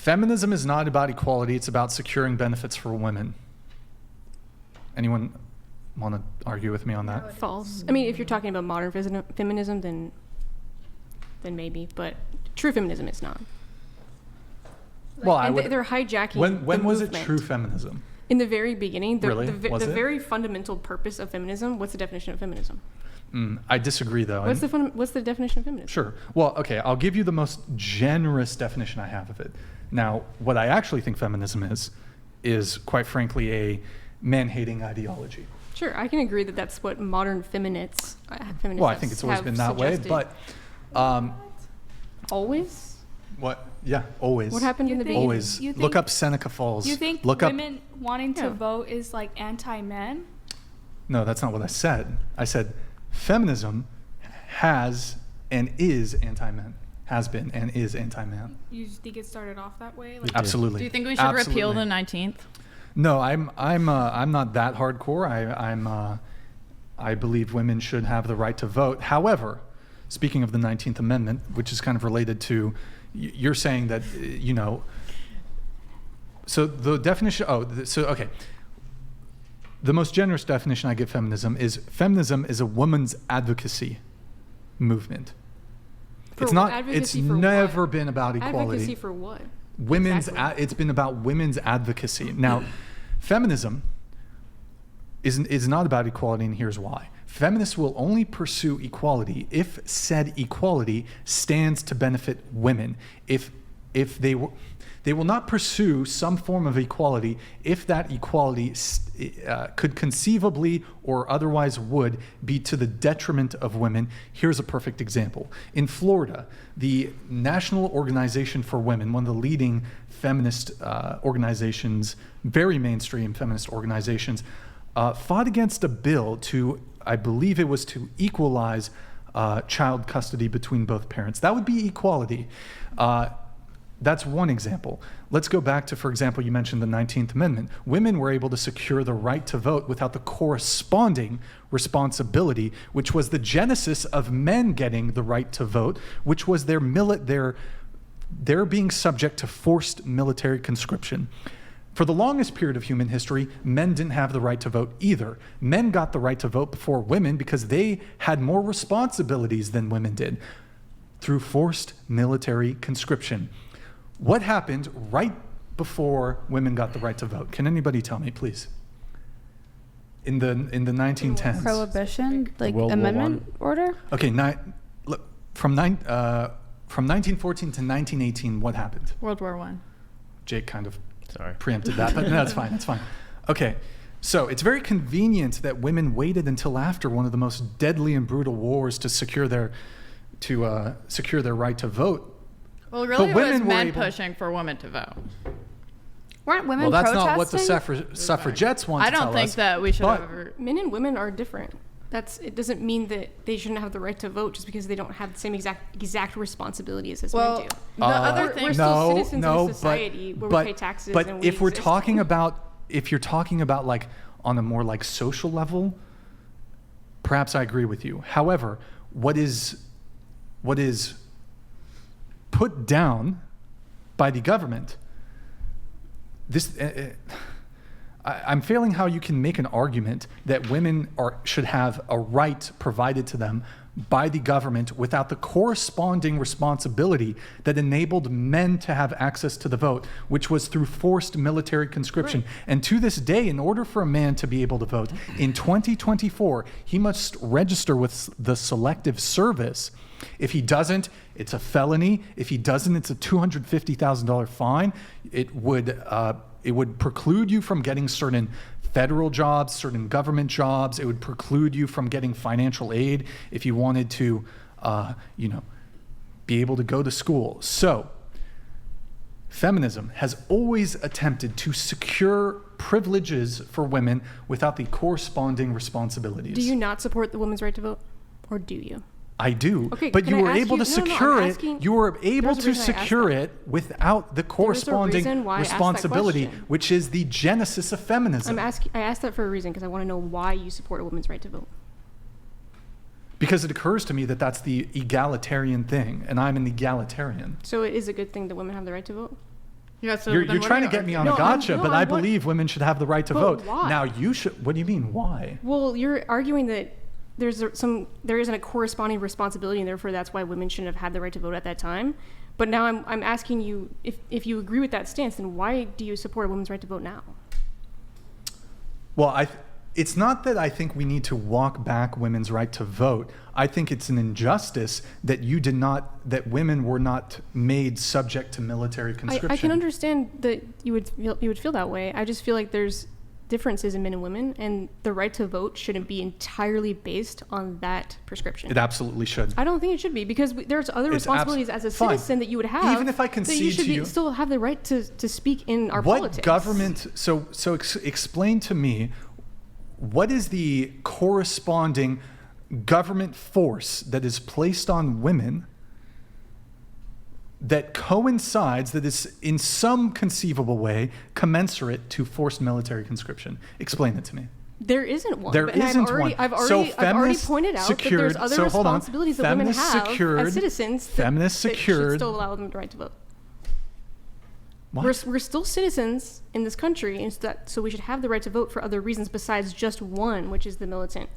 Feminism is not about equality. It's about securing benefits for women. Anyone want to argue with me on that? False. I mean, if you're talking about modern feminism, then maybe, but true feminism is not. Well, they're hijacking. When was it movement. true feminism? In the very beginning, Really? the very fundamental purpose of feminism. What's the definition of feminism? I disagree, though. What's the definition of feminism? Sure. Well, okay, I'll give you the most generous definition I have of it. Now, what I actually think feminism is quite frankly a man-hating ideology. Sure, I can agree that that's what modern feminists. Well, I think it's always been that suggested. way, but Always. what? Yeah, always. What happened in the beginning? Always. Look up Seneca Falls. You think women wanting to vote is like anti-men? No, that's not what I said. I said feminism has and is anti-men. Has been and is anti-man. You think it started off that way? Like, Absolutely. Do you think we should repeal the 19th? No, I'm not that hardcore. I believe women should have the right to vote. However, speaking of the 19th Amendment, which is kind of related to, you're saying that, so the definition, okay. The most generous definition I give feminism is a woman's advocacy movement. It's never been about equality. Advocacy for what? It's been about women's advocacy. Now, feminism is not about equality, and here's why. Feminists will only pursue equality if said equality stands to benefit women. If they will not pursue some form of equality if that equality could conceivably or otherwise would be to the detriment of women. Here's a perfect example. In Florida, the National Organization for Women, one of the leading feminist organizations, very mainstream feminist organizations, fought against a bill to, I believe it was to equalize child custody between both parents. That would be equality. That's one example. Let's go back to, for example, you mentioned the 19th Amendment. Women were able to secure the right to vote without the corresponding responsibility, which was the genesis of men getting the right to vote, which was their being subject to forced military conscription. For the longest period of human history, men didn't have the right to vote either. Men got the right to vote before women because they had more responsibilities than women did through forced military conscription. What happened right before women got the right to vote? Can anybody tell me, please? In the 1910s. Prohibition, like World War amendment order? Okay, from 1914 to 1918, what happened? World War I. Jake kind of preempted that, but no, that's fine. That's fine. Okay, so it's very convenient that women waited until after one of the most deadly and brutal wars to secure their right to vote. Well, really, it was men pushing for women to vote. Weren't women Well, that's protesting? not what the suffragettes want to tell us. I don't think that we should ever... Men and women are different. It doesn't mean that they shouldn't have the right to vote just because they don't have the same exact responsibilities as men do. The other thing... We're still citizens of society where we pay taxes and we if we're exist. talking about, if you're talking about like on a more like social level, perhaps I agree with you. However, what is put down by the government, I'm failing how you can make an argument that women should have a right provided to them by the government without the corresponding responsibility that enabled men to have access to the vote, which was through forced military conscription. Right. And to this day, in order for a man to be able to vote, in 2024, he must register with the Selective Service. If he doesn't, it's a felony. If he doesn't, it's a $250,000 fine. It would preclude you from getting certain federal jobs, certain government jobs. It would preclude you from getting financial aid if you wanted to, be able to go to school. So, feminism has always attempted to secure privileges for women without the corresponding responsibilities. Do you not support the women's right to vote, or do you? I do, okay, but you were able to secure it. You were able to secure it without the corresponding responsibility, which is the genesis of feminism. I asked that for a reason because I want to know why you support a woman's right to vote. Because it occurs to me that that's the egalitarian thing, and I'm an egalitarian. So it is a good thing that women have the right to vote? Yeah, so you're trying to get me on a gotcha, but I believe women should have the right to vote. Why? Now you should. What do you mean? Why? Well, you're arguing that there isn't a corresponding responsibility, and therefore that's why women shouldn't have had the right to vote at that time. But now I'm asking you, if you agree with that stance, then why do you support a women's right to vote now? Well, it's not that I think we need to walk back women's right to vote. I think it's an injustice that that women were not made subject to military conscription. I can understand that you would feel that way. I just feel like there's differences in men and women, and the right to vote shouldn't be entirely based on that prescription. It absolutely should. I don't think it should be, because there's other responsibilities as a citizen that you would have. Even if I concede you should to you, still have the right to speak in our politics. What government? Explain to me, what is the corresponding government force that is placed on women that coincides, that is in some conceivable way commensurate to forced military conscription? Explain it to me. There isn't one. There isn't one. I've already pointed out that there's other responsibilities that women have as citizens that should still allow them the right to vote. What? We're still citizens in this country, and so we should have the right to vote for other reasons besides just one, which is the militant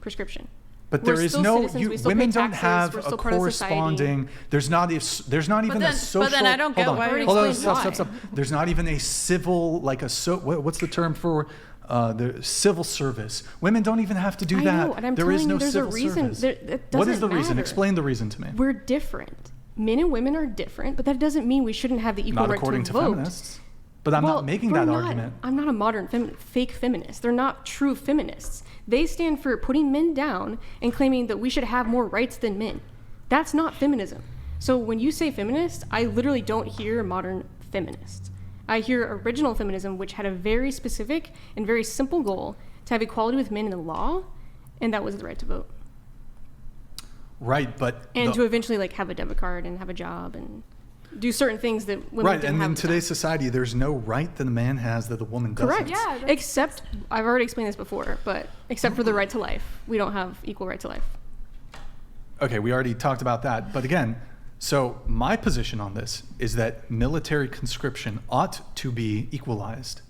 prescription. But there is no, women don't have a corresponding, there's not even a social. But then I don't get why. Hold on, stop. There's not even a civil, what's the term for the civil service? Women don't even have to do that. I know, and I'm there telling is no you, there's civil a reason. service. What is the reason? Explain the reason to me. We're different. Men and women are different, but that doesn't mean we shouldn't have the equal right to vote. Not according to feminists. But I'm not making that argument. I'm not a modern fake feminist. They're not true feminists. They stand for putting men down and claiming that we should have more rights than men. That's not feminism. So when you say feminist, I literally don't hear modern feminists. I hear original feminism, which had a very specific and very simple goal to have equality with men in the law, and that was the right to vote. Right, but... And to eventually have a debit card and have a job and do certain things that women didn't have. Right, and in today's society, there's no right that a man has that a woman doesn't. Correct. Yeah, except, I've already explained this before, but except for the right to life. We don't have equal right to life. Okay, we already talked about that. But again, so my position on this is that military conscription ought to be equalized.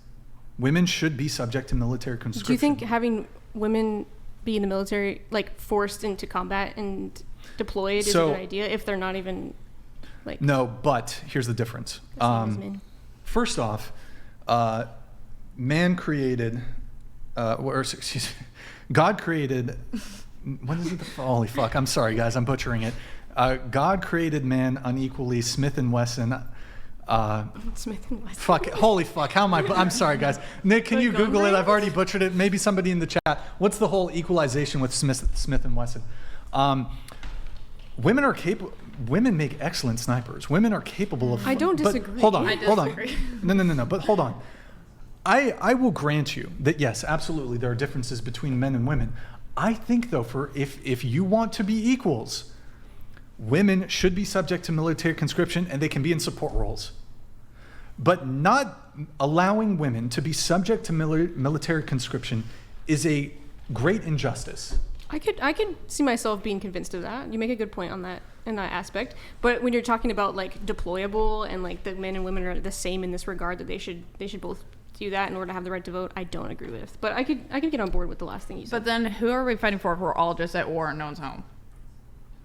Women should be subject to military conscription. Do you think having women be in the military, forced into combat and deployed is a good idea if they're not even... No, but here's the difference. First off, man created, God created, what is it? Holy fuck, I'm sorry guys, I'm butchering it. God created man unequally, Smith and Wesson. Smith and Wesson. Fuck, holy fuck, how am I'm sorry guys. Nick, can you Google it? I've already butchered it. Maybe somebody in the chat. What's the whole equalization with Smith and Wesson? Women are capable. Women make excellent snipers. Women are capable of... I don't disagree. Hold on. No. But hold on. I will grant you that, yes, absolutely, there are differences between men and women. I think, though, if you want to be equals, women should be subject to military conscription and they can be in support roles. But not allowing women to be subject to military conscription is a great injustice. I could see myself being convinced of that. You make a good point on that in that aspect. But when you're talking about deployable and the men and women are the same in this regard, that they should both do that in order to have the right to vote, I don't agree with. But I could get on board with the last thing you said. But then who are we fighting for if we're all just at war and no one's home?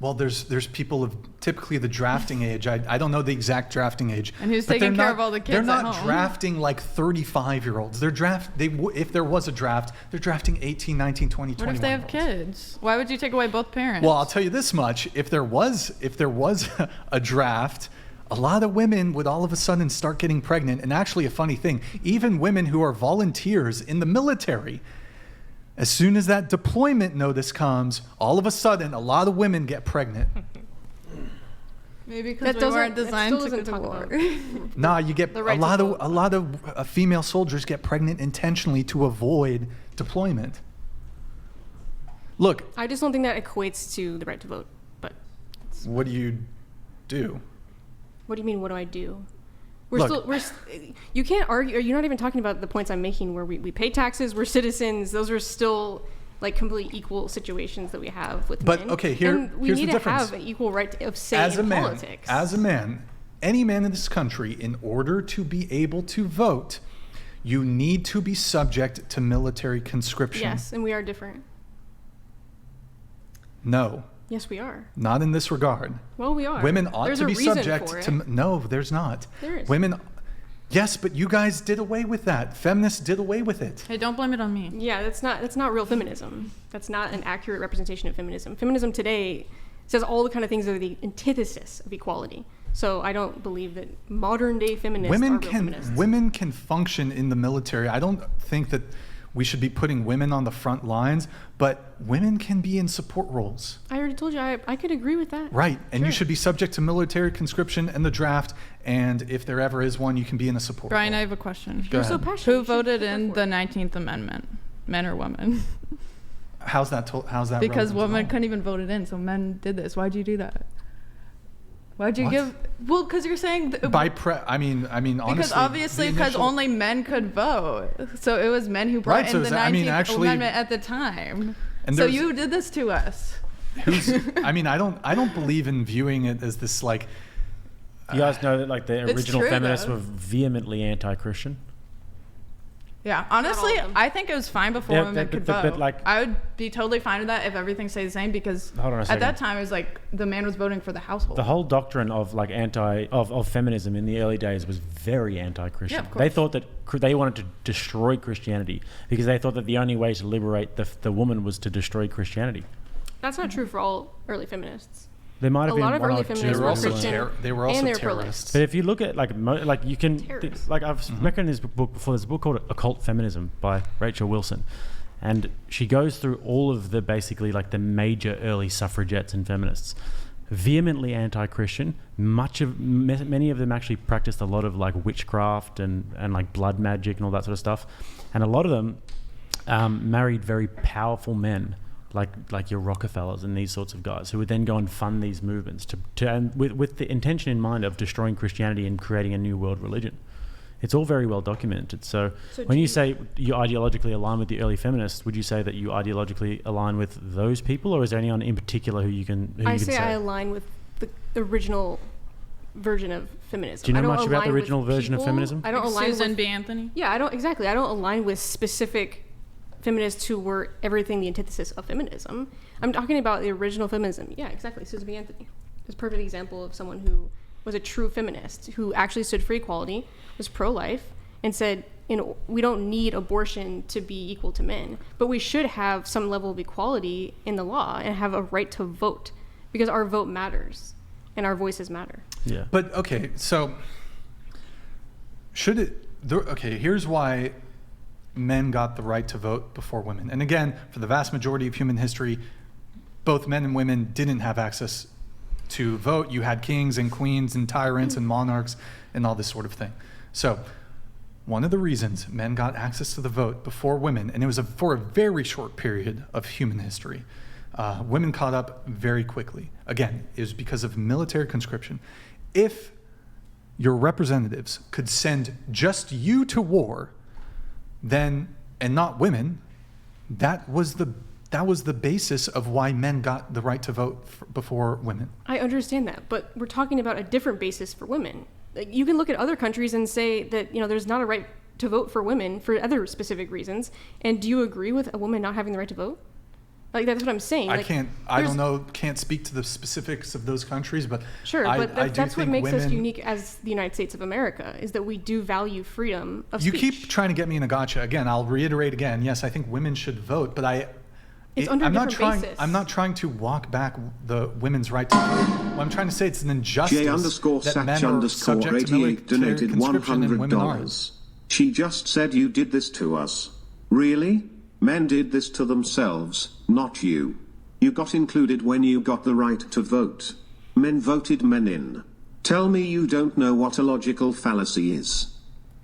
Well, there's people of typically the drafting age. I don't know the exact drafting age. And who's taking care of all the kids at home? They're not drafting 35-year-olds. If there was a draft, they're drafting 18, 19, 20, 21. What if they have kids? Why would you take away both parents? Well, I'll tell you this much. If there was a draft, a lot of women would all of a sudden start getting pregnant. And actually, a funny thing, even women who are volunteers in the military, as soon as that deployment notice comes, all of a sudden, a lot of women get pregnant. Maybe because we weren't designed to go to war. Nah, you get a lot of female soldiers get pregnant intentionally to avoid deployment. Look, I just don't think that equates to the right to vote. But what do you do? What do you mean? What do I do? You can't argue. You're not even talking about the points I'm making where we pay taxes, we're citizens. Those are still completely equal situations that we have with men. But okay, here's the difference. We need to have an equal right of say in politics. As a man, any man in this country, in order to be able to vote, you need to be subject to military conscription. Yes, and we are different. No. Yes, we are. Not in this regard. Well, we are. Women ought to be subject to... No, there's not. There is. Women... Yes, but you guys did away with that. Feminists did away with it. Hey, don't blame it on me. Yeah, that's not real feminism. That's not an accurate representation of feminism. Feminism today says all the kind of things that are the antithesis of equality. So I don't believe that modern day feminists are real feminists. Women can function in the military. I don't think that we should be putting women on the front lines, but women can be in support roles. I already told you I could agree with that. Right, and Sure. you should be subject to military conscription and the draft, and if there ever is one, you can be in a support Brian, role. I have a question. Go You're so ahead. passionate. Who You should voted go in for the it. 19th Amendment? Men or women? How's that Because relevant women at all? couldn't even vote it in, so men did this. Why'd you do that? Why'd you What? give? Well, because you're saying I mean, honestly, because obviously the because initial- only men could vote, so it was men who brought Right, in so the is that- I 19th mean, actually- Amendment at the time. And So there's- you did this to us. I mean, I don't believe in viewing it as this like. You guys know that like the It's original true, feminists though. were vehemently anti-Christian. Yeah, honestly, of them. I think it was fine before Yeah, women but- could but, vote. like- I would be totally fine with that if everything stayed the same because Hold on a at second. that time it was like the man was voting for the household. The whole doctrine of like of feminism in the early days was very anti-Christian. Yeah, of They course. thought that they wanted to destroy Christianity because they thought that the only way to liberate the woman was to destroy Christianity. That's not true for all early feminists. There might have A been lot of one early or two. feminists They were were also Christian, they were also and they were pro-life. terrorists. But if you look at like you can Terrorists. like I've spoken in this book before. There's a book called Occult Feminism by Rachel Wilson, and she goes through all of the basically like the major early suffragettes and feminists, vehemently anti-Christian. Many of them actually practiced a lot of like witchcraft and like blood magic and all that sort of stuff, and a lot of them married very powerful men. Like your Rockefellers and these sorts of guys who would then go and fund these movements and with the intention in mind of destroying Christianity and creating a new world religion. It's all very well documented. So when you say you ideologically align with the early feminists, would you say that you ideologically align with those people, or is there anyone in particular who you can I say I align with the original version of feminism. Do you know I don't much about the align with original version of people. feminism? I don't align Susan with B. Anthony. Yeah, I don't align with specific feminists who were everything the antithesis of feminism. I'm talking about the original feminism. Yeah, exactly. Susan B. Anthony is a perfect example of someone who was a true feminist, who actually stood for equality, was pro-life, and said, we don't need abortion to be equal to men, but we should have some level of equality in the law and have a right to vote because our vote matters and our voices matter. Yeah. But okay, so here's why men got the right to vote before women. And again, for the vast majority of human history, both men and women didn't have access to vote. You had kings and queens and tyrants and monarchs and all this sort of thing. So one of the reasons men got access to the vote before women, and it was for a very short period of human history, women caught up very quickly. Again, it was because of military conscription. If your representatives could send just you to war, then, and not women, that was the basis of why men got the right to vote before women. I understand that, but we're talking about a different basis for women. Like, you can look at other countries and say that there's not a right to vote for women for other specific reasons. And do you agree with a woman not having the right to vote? Like, that's what I'm saying. I can't speak to the specifics of those countries, but Sure, I but do that's what think makes us women- unique as the United States of America, is that we do value freedom of You speech. keep trying to get me in a gotcha. Again, I'll reiterate again. Yes, I think women should vote, but It's under a I'm not different trying. basis. I'm not trying to walk back the women's right to vote. What I'm trying to say, it's an injustice that men are subject to military J_Satch_88 donated conscription and women aren't. $100. She just said you did this to us. Really? Men did this to themselves, not you. You got included when you got the right to vote. Men voted men in. Tell me you don't know what a logical fallacy is.